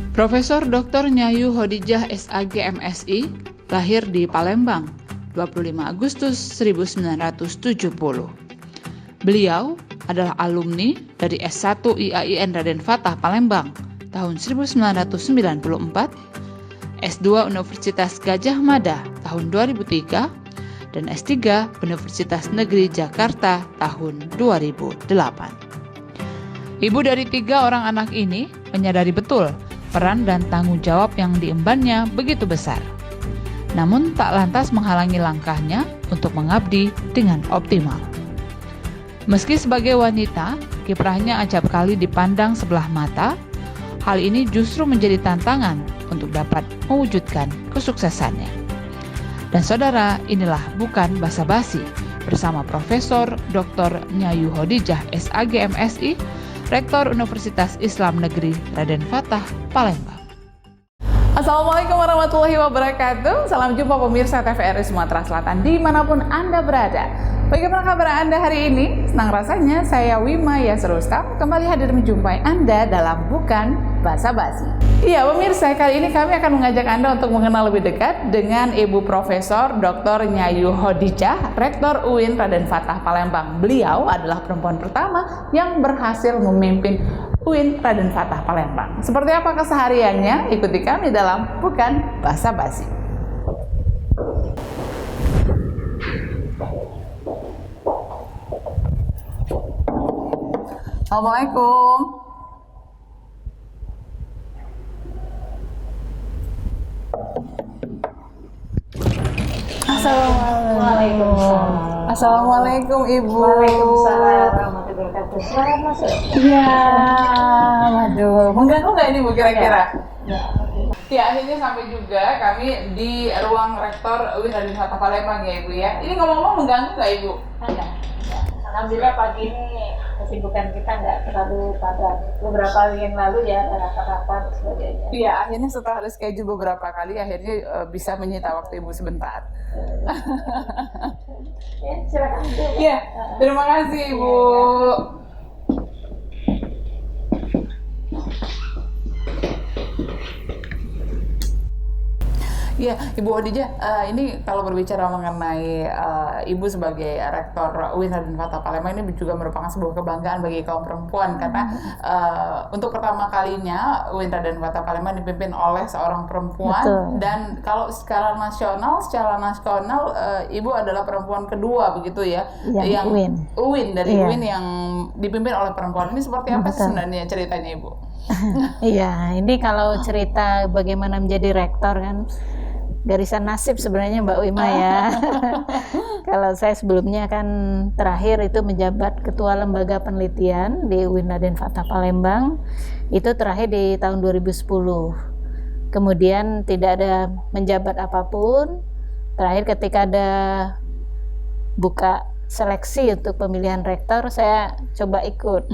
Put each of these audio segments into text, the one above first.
Profesor Dr. Nyayu Khadijah SAG MSI lahir di Palembang 25 Agustus 1970. Beliau adalah alumni dari S1 IAIN Raden Fatah Palembang tahun 1994, S2 Universitas Gadjah Mada tahun 2003, dan S3 Universitas Negeri Jakarta tahun 2008. Ibu dari 3 orang anak ini menyadari betul peran dan tanggung jawab yang diembannya begitu besar. Namun tak lantas menghalangi langkahnya untuk mengabdi dengan optimal. Meski sebagai wanita, kiprahnya acap kali dipandang sebelah mata, hal ini justru menjadi tantangan untuk dapat mewujudkan kesuksesannya. Dan saudara, inilah bukan basa-basi bersama Profesor Dr. Nyayu Khadijah SAG MSI, Rektor Universitas Islam Negeri Raden Fatah Palembang. Assalamualaikum warahmatullahi wabarakatuh. Salam jumpa pemirsa TVRI Sumatera Selatan dimanapun Anda berada. Bagaimana kabar Anda hari ini? Senang rasanya saya Wima Yasrustam kembali hadir menjumpai Anda dalam Bukan Basa-Basi. Iya pemirsa, kali ini kami akan mengajak Anda untuk mengenal lebih dekat dengan Ibu Profesor Dr. Nyayu Khadijah, Rektor UIN Raden Fatah Palembang. Beliau adalah perempuan pertama yang berhasil memimpin UIN Raden Fatah Palembang. Seperti apa kesehariannya? Ikuti kami dalam Bukan Basa-Basi. Assalamualaikum. Assalamualaikum Ibu. Waalaikumsalam warahmatullahi wabarakatuh. Selamat masuk. Iya, waduh, mengganggu nggak ini Bu kira-kira? Ya. Ya, akhirnya sampai juga kami di ruang Rektor UIN Raden Fatah Palembang ya Ibu ya. Ini ngomong-ngomong mengganggu nggak Ibu? Enggak. Alhamdulillah pagi ini kesibukan kita nggak terlalu padat. Beberapa hari yang lalu ya ada rapat-rapat dan sebagainya. Iya, akhirnya setelah ada schedule beberapa kali, akhirnya bisa menyita waktu Ibu sebentar. Ya, silakan Bu. Iya, terima kasih Ibu. Iya, Ibu Khadijah, ini kalau berbicara mengenai Ibu sebagai Rektor UIN Raden Fatah Palembang ini juga merupakan sebuah kebanggaan bagi kaum perempuan karena untuk pertama kalinya UIN Raden Fatah Palembang dipimpin oleh seorang perempuan. Betul. Dan kalau secara nasional Ibu adalah perempuan kedua begitu ya, yang UIN dari UIN yang dipimpin oleh perempuan. Ini seperti apa sih sebenarnya ceritanya Ibu? Iya, ini kalau cerita bagaimana menjadi rektor kan garisan nasib sebenarnya Mbak Wima ya. Kalau saya sebelumnya kan terakhir itu menjabat Ketua Lembaga Penelitian di UIN Raden Fatah Palembang, itu terakhir di tahun 2010. Kemudian tidak ada menjabat apapun. Terakhir ketika ada buka seleksi untuk pemilihan rektor, saya coba ikut.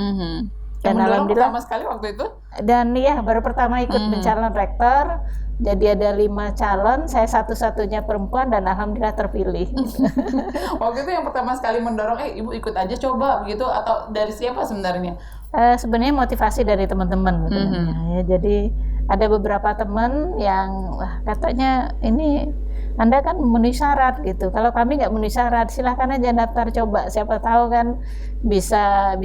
Dan alhamdulillah pertama sekali waktu itu. Dan ya baru pertama ikut mencalon rektor. Jadi ada 5 calon, saya satu-satunya perempuan dan alhamdulillah terpilih. Waktu itu yang pertama sekali mendorong, Ibu ikut aja coba begitu, atau dari siapa sebenarnya? Sebenarnya motivasi dari teman-teman. Ya, jadi ada beberapa teman yang katanya ini Anda kan memenuhi syarat gitu. Kalau kami nggak memenuhi syarat, silahkan aja daftar coba. Siapa tahu kan bisa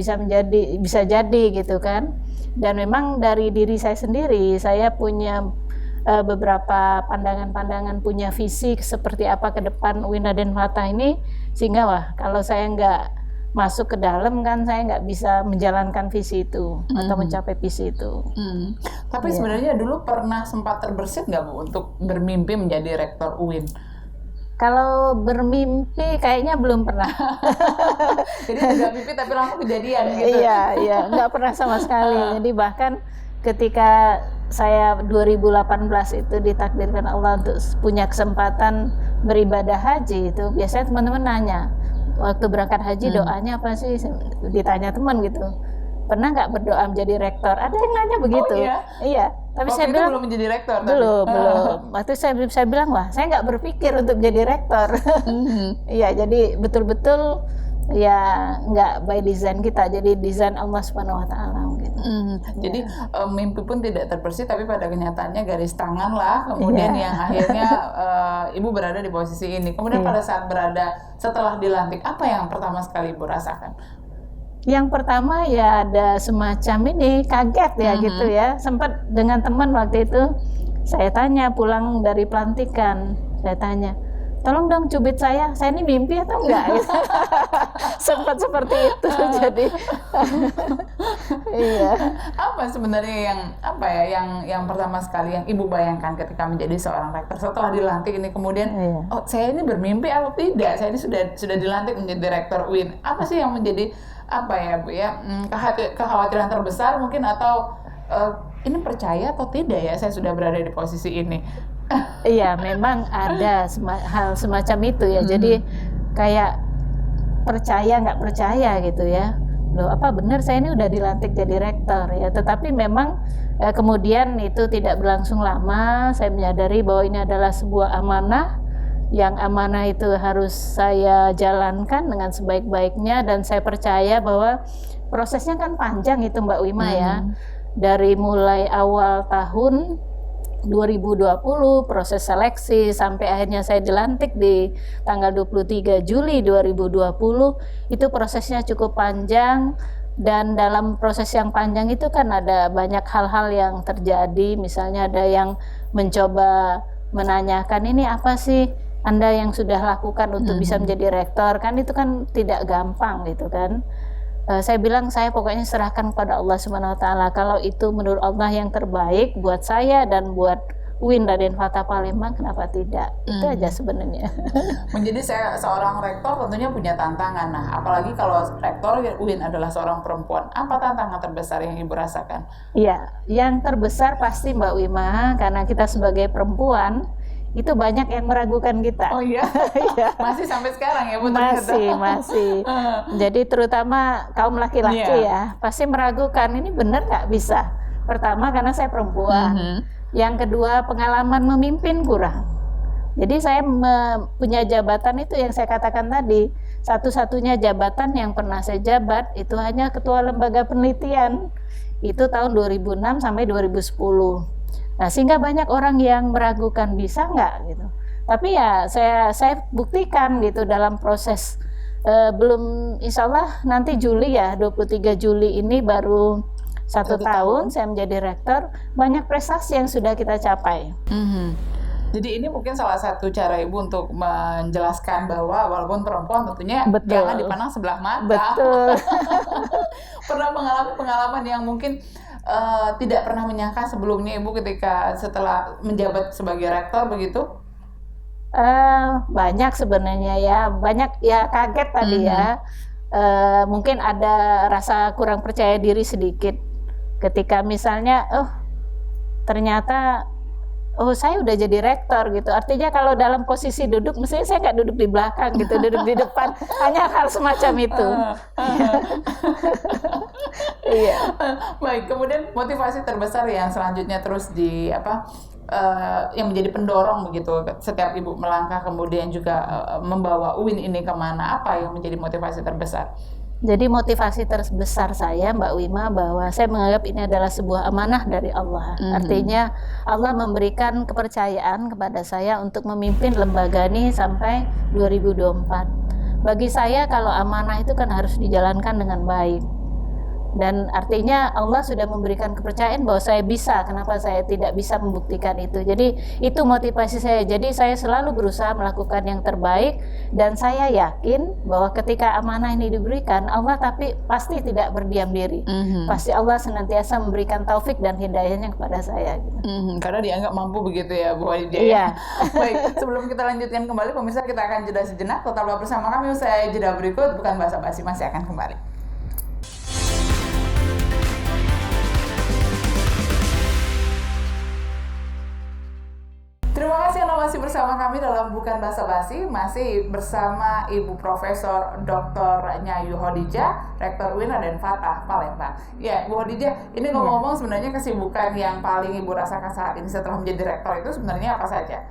jadi gitu kan. Dan memang dari diri saya sendiri, saya punya beberapa pandangan-pandangan, punya visi seperti apa ke depan UIN Raden Fatah ini, sehingga kalau saya nggak masuk ke dalam kan saya nggak bisa menjalankan visi itu atau mencapai visi itu. Tapi sebenarnya dulu pernah sempat terbersit nggak Bu untuk bermimpi menjadi rektor UIN? Kalau bermimpi kayaknya belum pernah. Jadi tidak mimpi tapi langsung kejadian gitu. Iya, nggak pernah sama sekali. Jadi bahkan ketika saya 2018 itu ditakdirkan Allah untuk punya kesempatan beribadah haji, itu biasanya teman-teman nanya waktu berangkat haji doanya apa sih, ditanya teman gitu, pernah nggak berdoa menjadi rektor, ada yang nanya begitu. Iya, tapi saya bilang belum menjadi rektor. Belum. Waktu saya bilang saya nggak berpikir untuk menjadi rektor. Iya, jadi betul-betul ya nggak by design kita, jadi desain Allah Subhanahu Wa Taala gitu. Jadi mimpi pun tidak terbersih, tapi pada kenyataannya garis tangan lah kemudian yang akhirnya ibu berada di posisi ini. Kemudian pada saat setelah dilantik, apa yang pertama sekali ibu rasakan? Yang pertama ya ada semacam ini kaget ya gitu ya. Sempat dengan teman waktu itu saya tanya pulang dari pelantikan, saya tanya, tolong dong cubit saya ini mimpi atau enggak? Gitu. Sempat seperti itu. Jadi iya. Apa sebenarnya yang pertama sekali yang ibu bayangkan ketika menjadi seorang rektor setelah dilantik ini kemudian oh saya ini bermimpi atau tidak? Saya ini sudah dilantik menjadi rektor UIN. Apa sih yang menjadi apa ya Bu ya kekhawatiran terbesar mungkin atau ini percaya atau tidak ya saya sudah berada di posisi ini? Iya, memang ada hal semacam itu ya. Jadi kayak percaya nggak percaya gitu ya. Loh, apa benar saya ini udah dilantik jadi rektor ya. Tetapi memang kemudian itu tidak berlangsung lama. Saya menyadari bahwa ini adalah sebuah amanah. Yang amanah itu harus saya jalankan dengan sebaik-baiknya, dan saya percaya bahwa prosesnya kan panjang itu Mbak Wima ya. Dari mulai awal tahun 2020 proses seleksi sampai akhirnya saya dilantik di tanggal 23 Juli 2020 itu prosesnya cukup panjang, dan dalam proses yang panjang itu kan ada banyak hal-hal yang terjadi. Misalnya ada yang mencoba menanyakan ini apa sih Anda yang sudah lakukan untuk bisa menjadi rektor, kan itu kan tidak gampang gitu kan. Saya bilang saya pokoknya serahkan kepada Allah Subhanahu Wa Taala. Kalau itu menurut Allah yang terbaik buat saya dan buat UIN Raden Fatah Palembang, kenapa tidak? Itu aja sebenarnya. Menjadi seorang rektor tentunya punya tantangan. Nah, apalagi kalau rektor UIN adalah seorang perempuan. Apa tantangan terbesar yang ibu rasakan? Iya, yang terbesar pasti Mbak Wima, karena kita sebagai perempuan itu banyak yang meragukan kita. Oh iya? Masih sampai sekarang ya Bu? Masih. Jadi terutama kaum laki-laki ya, pasti meragukan ini benar nggak bisa. Pertama karena saya perempuan. Yang kedua pengalaman memimpin kurang. Jadi saya punya jabatan itu yang saya katakan tadi, satu-satunya jabatan yang pernah saya jabat itu hanya ketua lembaga penelitian. Itu tahun 2006 sampai 2010. Nah, sehingga banyak orang yang meragukan bisa nggak gitu. Tapi ya saya buktikan gitu dalam proses belum, insya Allah nanti Juli ya, 23 Juli ini baru satu tahun saya menjadi rektor, banyak prestasi yang sudah kita capai. Jadi ini mungkin salah satu cara ibu untuk menjelaskan bahwa walaupun perempuan tentunya jangan dipandang sebelah mata. Betul. Pernah mengalami pengalaman yang mungkin tidak pernah menyangka sebelumnya ibu ketika setelah menjabat sebagai rektor begitu? Banyak sebenarnya ya, banyak ya kaget tadi ya. Mungkin ada rasa kurang percaya diri sedikit ketika misalnya ternyata saya udah jadi rektor gitu. Artinya kalau dalam posisi duduk mestinya saya nggak duduk di belakang gitu, duduk di depan. Hanya hal semacam itu. Iya. Baik, kemudian motivasi terbesar yang selanjutnya terus yang menjadi pendorong begitu setiap ibu melangkah kemudian juga membawa UIN ini kemana, apa yang menjadi motivasi terbesar? Jadi motivasi terbesar saya Mbak Wima bahwa saya menganggap ini adalah sebuah amanah dari Allah. Artinya Allah memberikan kepercayaan kepada saya untuk memimpin lembaga ini sampai 2024. Bagi saya kalau amanah itu kan harus dijalankan dengan baik. Dan artinya Allah sudah memberikan kepercayaan bahwa saya bisa, kenapa saya tidak bisa membuktikan itu. Jadi itu motivasi saya. Jadi saya selalu berusaha melakukan yang terbaik, dan saya yakin bahwa ketika amanah ini diberikan Allah tapi pasti tidak berdiam diri. Pasti Allah senantiasa memberikan taufik dan hidayahnya kepada saya. Karena dianggap mampu begitu ya Bu Wadidah. Iya. Baik, sebelum kita lanjutkan kembali pemirsa, kita akan jeda sejenak. Tetaplah bersama kami, usai jeda berikut Bukan Basa-Basi masih akan kembali. Terima kasih Anda masih bersama kami dalam Bukan Basa-Basi, masih bersama Ibu Profesor Dr. Nyayu Khadijah, Rektor UIN Raden Fatah Palembang. Ya, Bu Khadijah, ini ngomong-ngomong sebenarnya kesibukan yang paling Ibu rasakan saat ini setelah menjadi rektor itu sebenarnya apa saja?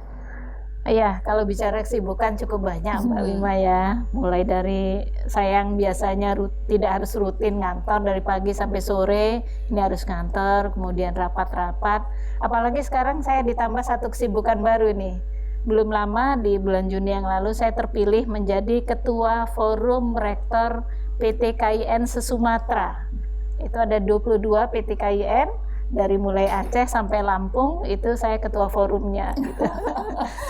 Iya, kalau bicara kesibukan cukup banyak Mbak Wima ya. Mulai dari saya yang biasanya tidak harus rutin ngantor dari pagi sampai sore, ini harus ngantor, kemudian rapat-rapat. Apalagi sekarang saya ditambah satu kesibukan baru nih. Belum lama di bulan Juni yang lalu saya terpilih menjadi Ketua Forum Rektor PT KIN se-Sumatera. Itu ada 22 PT KIN. Dari mulai Aceh sampai Lampung itu saya ketua forumnya gitu.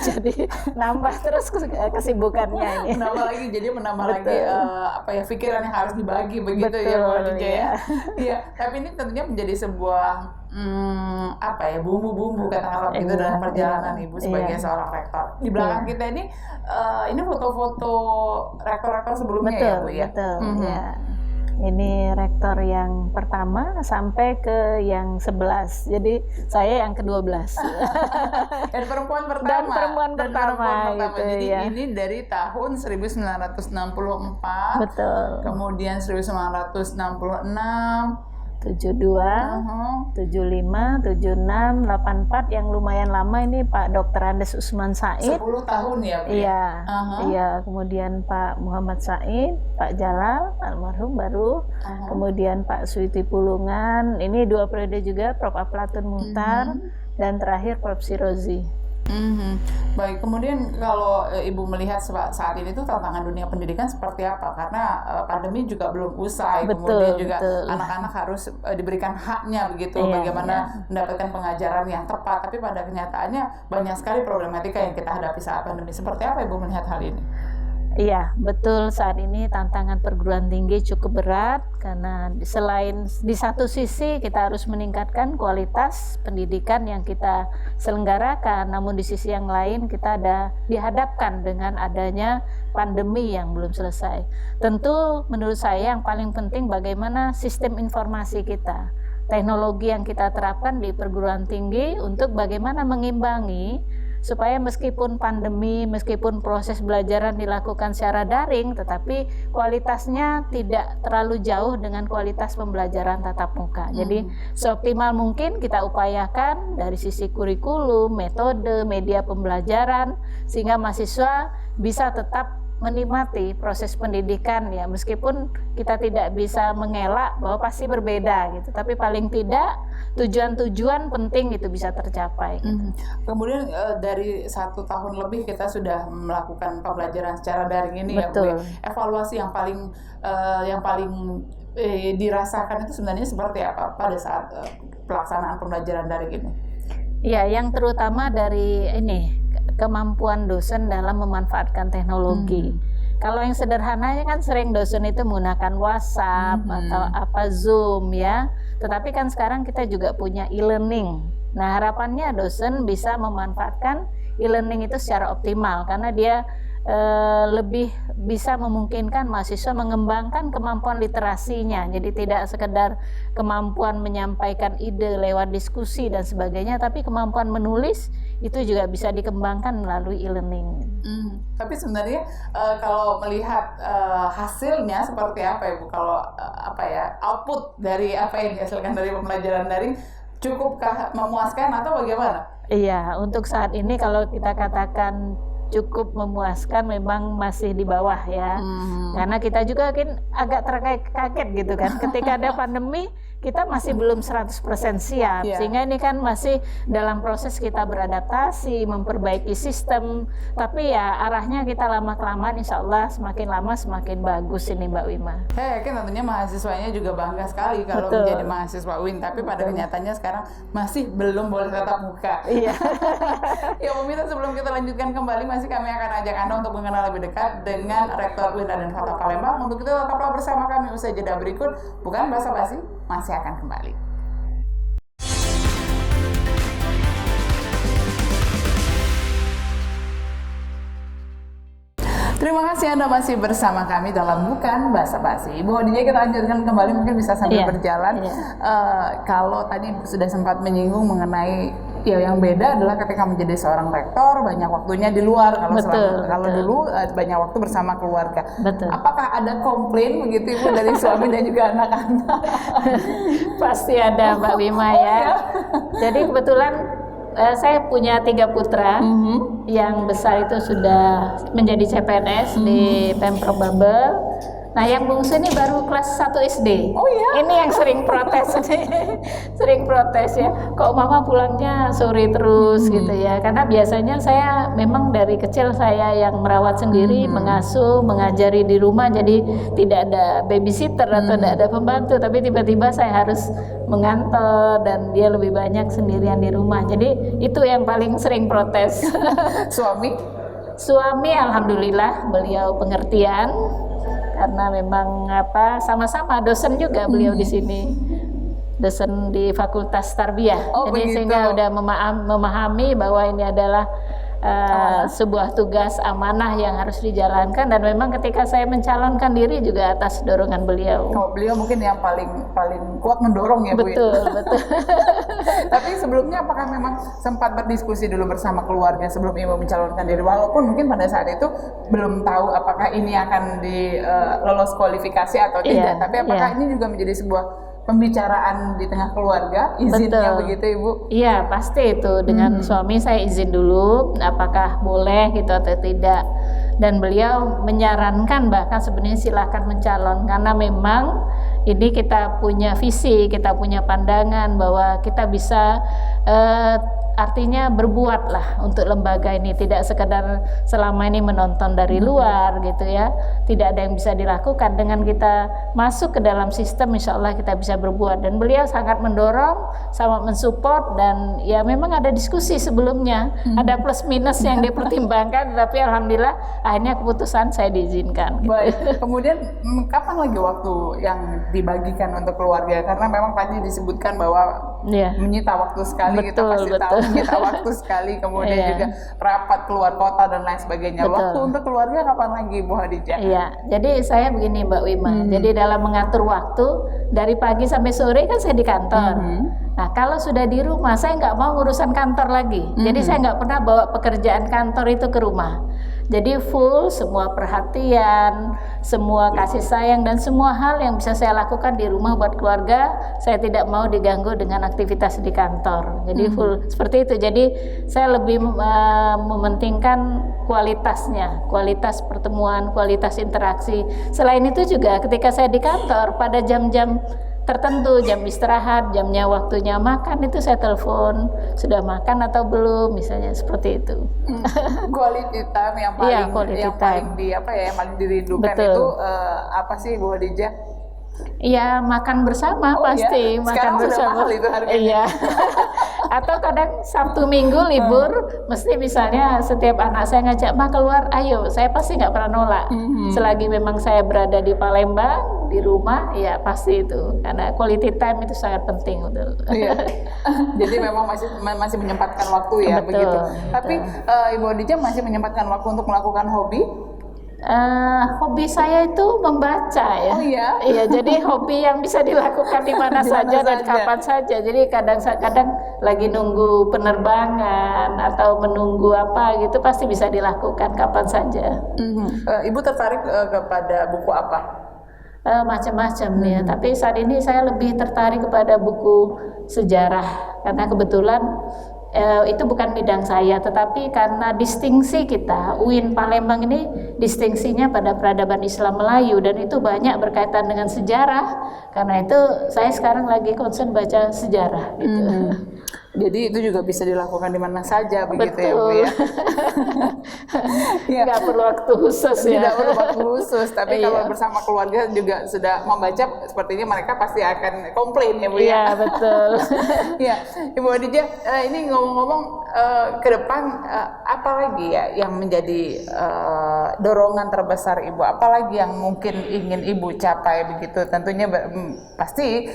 Jadi nambah terus kesibukannya ini. Menambah lagi pikiran yang harus dibagi begitu. Betul, ya Bu Khadijah ya. Iya, tapi ini tentunya menjadi sebuah bumbu-bumbu katakanlah gitu dalam perjalanan Ibu sebagai seorang rektor. Di belakang kita ini foto-foto rektor-rektor sebelumnya ya Bu ya. Betul. Ya. Ini rektor yang pertama sampai ke yang 11. Jadi saya yang ke-12. Dan perempuan pertama. Gitu, jadi ya. ini dari tahun 1964. Betul. Kemudian 1966. 72, 75, 76, 84 yang lumayan lama ini Pak Dr. Andes Usman Said. 10 tahun ya Bu? Iya, iya. Kemudian Pak Muhammad Said, Pak Jalal, almarhum baru. Kemudian Pak Suiti Pulungan, ini 2 periode juga, Prof. Aflatun Muhtar, dan terakhir Prof. Sirozi. Baik, kemudian kalau Ibu melihat saat ini tuh tantangan dunia pendidikan seperti apa? Karena pandemi juga belum usai, kemudian juga anak-anak harus diberikan haknya begitu, bagaimana mendapatkan pengajaran yang tepat. Tapi pada kenyataannya banyak sekali problematika yang kita hadapi saat pandemi. Seperti apa Ibu melihat hal ini? Iya, betul. Saat ini tantangan perguruan tinggi cukup berat karena selain di satu sisi kita harus meningkatkan kualitas pendidikan yang kita selenggarakan, namun di sisi yang lain kita dihadapkan dengan adanya pandemi yang belum selesai. Tentu menurut saya yang paling penting bagaimana sistem informasi kita, teknologi yang kita terapkan di perguruan tinggi untuk bagaimana mengimbangi supaya meskipun pandemi, meskipun proses belajaran dilakukan secara daring, tetapi kualitasnya tidak terlalu jauh dengan kualitas pembelajaran tatap muka. Jadi seoptimal mungkin kita upayakan dari sisi kurikulum, metode, media pembelajaran, sehingga mahasiswa bisa tetap menikmati proses pendidikan ya, meskipun kita tidak bisa mengelak bahwa pasti berbeda gitu, tapi paling tidak tujuan-tujuan penting itu bisa tercapai gitu. Kemudian dari 1 tahun lebih kita sudah melakukan pembelajaran secara daring ini. Betul. Ya Bu, evaluasi yang paling dirasakan itu sebenarnya seperti apa pada saat pelaksanaan pembelajaran daring ini? Ya, yang terutama dari ini kemampuan dosen dalam memanfaatkan teknologi. Kalau yang sederhananya kan sering dosen itu menggunakan WhatsApp atau Zoom ya. Tetapi kan sekarang kita juga punya e-learning. Nah, harapannya dosen bisa memanfaatkan e-learning itu secara optimal karena dia lebih bisa memungkinkan mahasiswa mengembangkan kemampuan literasinya. Jadi tidak sekedar kemampuan menyampaikan ide lewat diskusi dan sebagainya, tapi kemampuan menulis itu juga bisa dikembangkan melalui e-learning. Tapi sebenarnya kalau melihat hasilnya seperti apa Ibu? Kalau output dari apa yang dihasilkan dari pembelajaran daring cukupkah memuaskan atau bagaimana? Iya, untuk saat ini kalau kita katakan cukup memuaskan memang masih di bawah ya. Karena kita juga kan agak terkaget gitu kan. Ketika ada pandemi kita masih belum 100% siap. Sehingga ini kan masih dalam proses kita beradaptasi, memperbaiki sistem. Tapi ya arahnya kita lama-kelamaan insya Allah semakin lama semakin bagus ini Mbak Wima. Saya yakin tentunya mahasiswanya juga bangga sekali kalau menjadi mahasiswa UIN. Tapi pada kenyataannya sekarang masih belum boleh tatap muka. Iya. Ya pemirsa, sebelum kita lanjutkan kembali, masih kami akan ajak Anda untuk mengenal lebih dekat dengan Rektor UIN Raden Fatah Palembang. Untuk itu tetaplah bersama kami usai jeda berikut. Bukan basa-basi, masih akan kembali. Terima kasih Anda masih bersama kami dalam Bukan Basa-basi. Ibu Khadijah, kita lanjutkan kembali, mungkin bisa sambil berjalan. Kalau tadi sudah sempat menyinggung mengenai yang beda adalah ketika menjadi seorang rektor banyak waktunya di luar. Kalau dulu banyak waktu bersama keluarga. Apakah ada komplain begitu Ibu dari suami dan juga anak-anak? Pasti ada Mbak Wima ya. Jadi kebetulan saya punya 3 putra. Yang besar itu sudah menjadi CPNS di Pemprov Babel. Nah, yang bungsu ini baru kelas 1 SD. Oh iya? Ini yang sering protes. Sering protes ya. Kok mama pulangnya sore terus gitu ya. Karena biasanya saya memang dari kecil saya yang merawat sendiri, mengasuh, mengajari di rumah. Jadi tidak ada babysitter atau tidak ada pembantu. Tapi tiba-tiba saya harus mengantar dan dia lebih banyak sendirian di rumah. Jadi itu yang paling sering protes. Suami? Suami alhamdulillah beliau pengertian. Karena memang sama-sama dosen juga beliau di sini, dosen di Fakultas Tarbiyah. Oh, jadi begitu. sehingga udah memahami bahwa ini adalah sebuah tugas amanah yang harus dijalankan, dan memang ketika saya mencalonkan diri juga atas dorongan beliau. Oh, beliau mungkin yang paling kuat mendorong ya, Bu. Betul, betul. Tapi sebelumnya apakah memang sempat berdiskusi dulu bersama keluarga sebelum Ibu mencalonkan diri? Walaupun mungkin pada saat itu belum tahu apakah ini akan lolos kualifikasi atau tidak. Tapi apakah ini juga menjadi sebuah pembicaraan di tengah keluarga, izinnya begitu, Ibu? Iya, pasti itu. Dengan suami saya izin dulu apakah boleh gitu atau tidak. Dan beliau menyarankan bahkan sebenarnya silakan mencalon, karena memang ini kita punya visi, kita punya pandangan bahwa kita bisa artinya berbuat lah untuk lembaga ini, tidak sekedar selama ini menonton dari luar gitu ya. Tidak ada yang bisa dilakukan. Dengan kita masuk ke dalam sistem, insya Allah kita bisa berbuat. Dan beliau sangat mendorong, sangat mensupport, dan ya memang ada diskusi sebelumnya, ada plus minus yang dipertimbangkan, tapi alhamdulillah akhirnya keputusan saya diizinkan. Baik. Kemudian kapan lagi waktu yang dibagikan untuk keluarga? Karena memang tadi disebutkan bahwa menyita waktu sekali, kita pasti tahu menyita waktu sekali, kemudian juga rapat keluar kota dan lain sebagainya. Waktu untuk keluarga kapan lagi, Bu Khadijah? Iya, jadi saya begini Mbak Wima, jadi dalam mengatur waktu dari pagi sampai sore kan saya di kantor. Nah, kalau sudah di rumah saya nggak mau urusan kantor lagi. Jadi saya nggak pernah bawa pekerjaan kantor itu ke rumah. Jadi full semua perhatian, semua kasih sayang, dan semua hal yang bisa saya lakukan di rumah buat keluarga, saya tidak mau diganggu dengan aktivitas di kantor. Jadi full seperti itu. Jadi saya lebih mementingkan kualitasnya, kualitas pertemuan, kualitas interaksi. Selain itu juga ketika saya di kantor pada jam-jam tertentu, jam istirahat, jamnya waktunya makan, itu saya telepon sudah makan atau belum, misalnya seperti itu. Quality time yang paling dirindukan. Betul. Itu apa sih, Bu Khadijah? Iya, makan bersama pasti. Iya? Makan sekarang bersama. Sudah mahal itu harganya. Iya. Atau kadang Sabtu Minggu libur, mesti misalnya setiap anak saya ngajak mah keluar, ayo, saya pasti nggak pernah nolak. Selagi memang saya berada di Palembang, di rumah, ya pasti itu. Karena quality time itu sangat penting, betul. Iya. Jadi memang masih menyempatkan waktu ya, betul, begitu. betul. Tapi Ibu Khadijah masih menyempatkan waktu untuk melakukan hobi? Hobi saya itu membaca ya. Oh iya? Iya, jadi hobi yang bisa dilakukan di mana saja dan kapan saja. Jadi kadang-kadang lagi nunggu penerbangan atau menunggu apa gitu, pasti bisa dilakukan kapan saja. Ibu tertarik kepada buku apa? Macam-macam ya. Tapi saat ini saya lebih tertarik kepada buku sejarah, karena kebetulan itu bukan bidang saya, tetapi karena distingsi kita, UIN Palembang ini distingsinya pada peradaban Islam Melayu, dan itu banyak berkaitan dengan sejarah. Karena itu saya sekarang lagi concern baca sejarah gitu. Jadi itu juga bisa dilakukan di mana saja, begitu. Betul. Ya, Bu ya. Nggak perlu waktu khusus ya. Tidak perlu waktu khusus, tapi kalau bersama keluarga juga sudah membaca, sepertinya mereka pasti akan komplain ya, Bu ya. Iya, betul. Ya, Ibu Khadijah, ini ngomong-ngomong ke depan, apa lagi ya yang menjadi dorongan terbesar Ibu? Apalagi yang mungkin ingin Ibu capai begitu? Tentunya pasti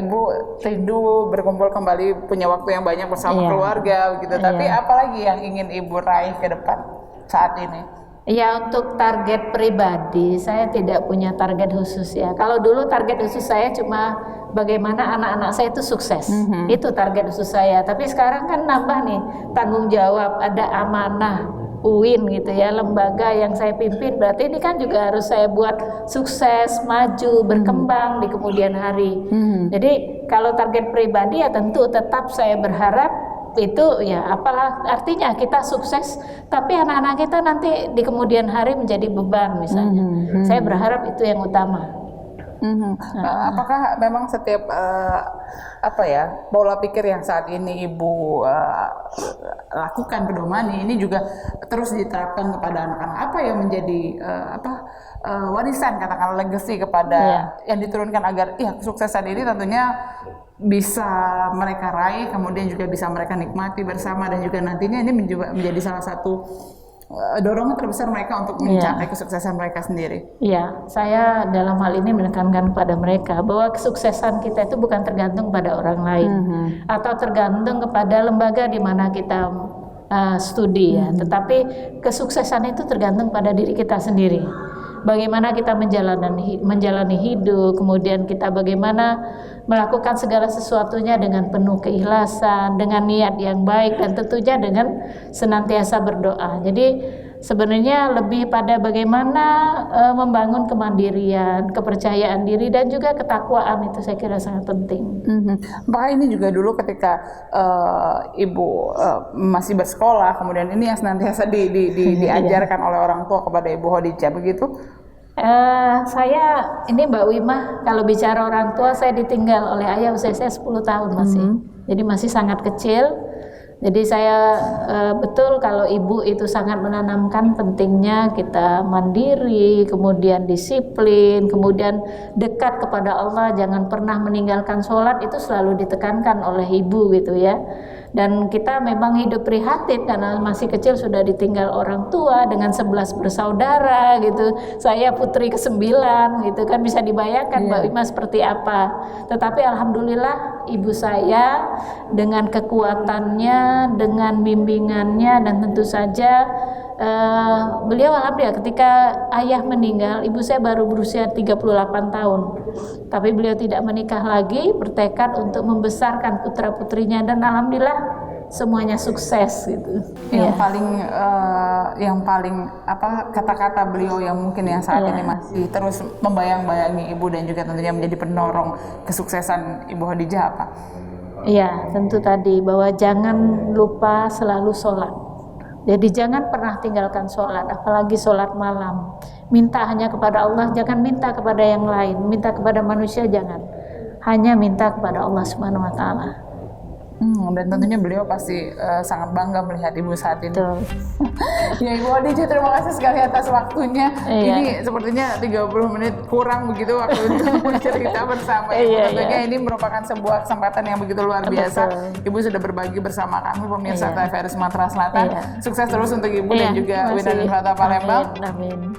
Ibu rindu berkumpul kembali, punya waktu yang banyak bersama keluarga begitu. Tapi apalagi yang ingin Ibu raih ke depan saat ini? Ya, untuk target pribadi saya tidak punya target khusus ya. Kalau dulu target khusus saya cuma bagaimana anak-anak saya itu sukses. Itu target khusus saya. Tapi sekarang kan nambah nih tanggung jawab, ada amanah UIN gitu ya, lembaga yang saya pimpin. Berarti ini kan juga harus saya buat sukses, maju, berkembang di kemudian hari. Jadi kalau target pribadi ya tentu tetap saya berharap itu ya apalah artinya kita sukses, tapi anak-anak kita nanti di kemudian hari menjadi beban misalnya. Saya berharap itu yang utama. Apakah memang setiap pola pikir yang saat ini Ibu lakukan pedomani ini juga terus diterapkan kepada anak-anak? Apa yang menjadi warisan, katakanlah legacy kepada yang diturunkan agar kesuksesan ini tentunya bisa mereka raih, kemudian juga bisa mereka nikmati bersama, dan juga nantinya ini menjadi salah satu dorongan terbesar mereka untuk mencapai kesuksesan mereka sendiri. Iya, saya dalam hal ini menekankan kepada mereka bahwa kesuksesan kita itu bukan tergantung pada orang lain atau tergantung kepada lembaga di mana kita studi ya, tetapi kesuksesan itu tergantung pada diri kita sendiri. Bagaimana kita menjalani hidup, kemudian kita bagaimana melakukan segala sesuatunya dengan penuh keikhlasan, dengan niat yang baik, dan tentunya dengan senantiasa berdoa. Jadi sebenarnya lebih pada bagaimana membangun kemandirian, kepercayaan diri, dan juga ketakwaan, itu saya kira sangat penting. Apakah ini juga dulu ketika Ibu masih bersekolah, kemudian ini yang senantiasa diajarkan oleh orang tua kepada Ibu Khadijah begitu? Saya ini Mbak Wimah, kalau bicara orang tua, saya ditinggal oleh ayah usia saya 10 tahun masih. Jadi masih sangat kecil. Jadi saya betul kalau ibu itu sangat menanamkan pentingnya kita mandiri, kemudian disiplin, kemudian dekat kepada Allah, jangan pernah meninggalkan sholat, itu selalu ditekankan oleh ibu gitu ya. Dan kita memang hidup prihatin karena masih kecil sudah ditinggal orang tua dengan 11 bersaudara gitu. Saya putri ke-9 gitu kan, bisa dibayangkan Mbak Wima seperti apa. Tetapi alhamdulillah ibu saya dengan kekuatannya, dengan bimbingannya, dan tentu saja beliau alhamdulillah ketika ayah meninggal, ibu saya baru berusia 38 tahun. Tapi beliau tidak menikah lagi, bertekad untuk membesarkan putra-putrinya, dan alhamdulillah semuanya sukses gitu. Yang paling kata-kata beliau yang mungkin yang saat ini masih terus membayang-bayangi ibu dan juga tentunya menjadi pendorong kesuksesan Ibu Khadijah apa? Iya, tentu tadi bahwa jangan lupa selalu sholat. Jadi jangan pernah tinggalkan sholat, apalagi sholat malam. Minta hanya kepada Allah, jangan minta kepada yang lain. Minta kepada manusia jangan. Hanya minta kepada Allah Subhanahu wa Ta'ala. Dan tentunya beliau pasti sangat bangga melihat ibu saat ini. Ya Ibu Khadijah, terima kasih sekali atas waktunya. Ini sepertinya 30 menit kurang begitu waktu untuk bercerita bersama Ibu. Tentunya ini merupakan sebuah kesempatan yang begitu luar biasa. Ibu sudah berbagi bersama kami pemirsa TVRI Sumatera Selatan. Sukses terus untuk Ibu dan juga Wina dan Fata Palembang.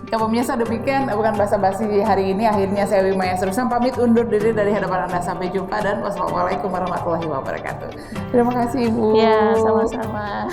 Ya pemirsa, demikian bukan basa-basi hari ini. Akhirnya saya Wima Yasrusam pamit undur diri dari hadapan Anda. Sampai jumpa dan wassalamualaikum warahmatullahi wabarakatuh. Terima kasih Ibu. Ya, sama-sama.